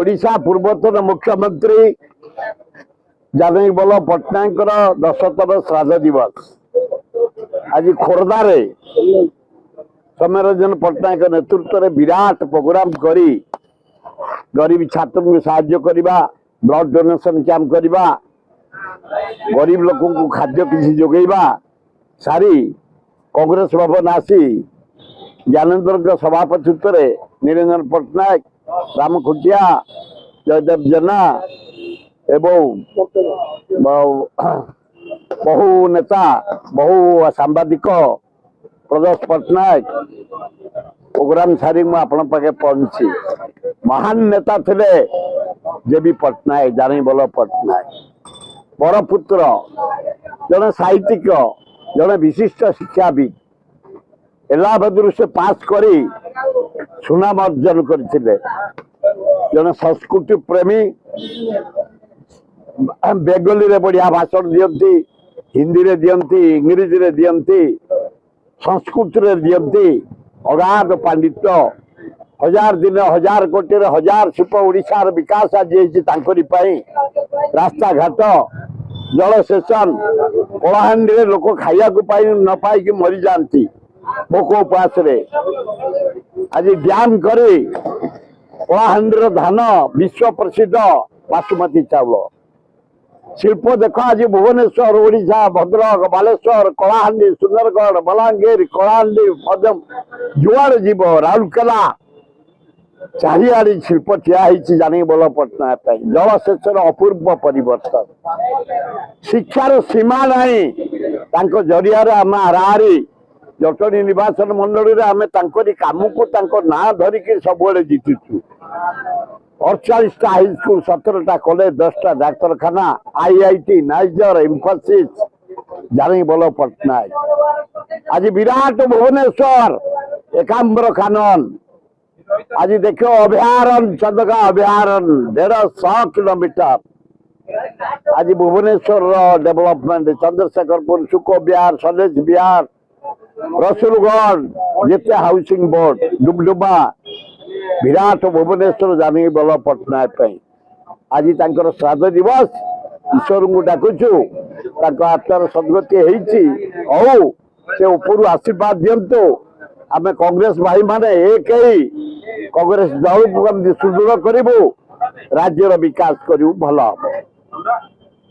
ओडिशा पूर्वतन मुख्यमंत्री जानकी वल्लभ पट्टनायक 10तम श्राद्ध दिवस आज खोर्धारे सौम्यरंजन पट्टनायक नेतृत्व में विराट प्रोग्राम करी गरीब छात्र को साहाय्य करवा ब्लड डोनेशन कैंप करवा गरीब लोक को खाद्य किसी जोगेबा सारी कांग्रेस भवन आसी ज्ञानेन्द्र सभापतित्व में निरंजन पट्टनायक राम खुटिया जयदेव जेना एवं बहु नेता बहु सांबादिक प्रदोष पट्टनायक प्रोग्राम सारी आपण पाखे पहुंची महान नेता थे जेबी पट्टनायक जानकी वल्लभ पट्टनायक बड़ पुत्र जड़े साहित्यिक जड़े विशिष्ट शिक्षाविद इलाहाबाद से पास करी सुनाम अर्जन करते जड़े संस्कृति प्रेमी बेंगली रे बढ़िया भाषण दियंती हिंदी रे दियंती इंग्रेजी रे दियंती संस्कृत रे दियंती अगाध पांडित्य हजार दिन हजार कोटी रे हजार शिल्प ओडिशार विकास आज रास्ता घाट जल सेशन कलाहांडी रे लोक खाया न पाई मरी जाती भोक उपास रे आज डैम करी कलाहांडी धान विश्व प्रसिद्ध बासुमती चावल शिल्प देख आज भुवनेश्वर ओडिशा भद्रक बालेश्वर कलाहांडी सुंदरगढ़ बलांगीर कलाहांडी जुआड़ जीव राउरकेला चारिआड़ी शिल्प ठिया जानकी वल्लभ पट्टनायक जलसेचन अपूर्व परिवर्तन शिक्षार सीमा नहीं जरिया आम हाराहारी जटणी निर्वाचन मंडल में आम कम को ना धरिकी सब जीतुचु 48टा हाईस्कल 17टा कॉलेज 10टा डाक्तरखाना आईआईटी नाइजर इंफोसिस जानकी वल्लभ पट्टनायक आज विराट भुवनेश्वर एकाम्र कानन आज देखो अभयारण्य चंदका अभयारण्य 150 किलोमीटर आज भुवनेश्वर डेवलपमेंट चंद्रशेखरपुर सुको बिहार सलेज बिहार रसुलगढ़ जिते हाउसिंग बोर्ड डुबडुबा विराट भुवनेश्वर जानकी वल्लभ पट्टनायक आज तांकर श्राद्ध दिवस ईश्वर को डाकुचु आत्मार सदगति हो से ऊपर आशीर्वाद दिंतु आम कांग्रेस भाई माने एक ही कांग्रेस दल को सुदृढ़ करूँ राज्यर विकास करूँ भल हम।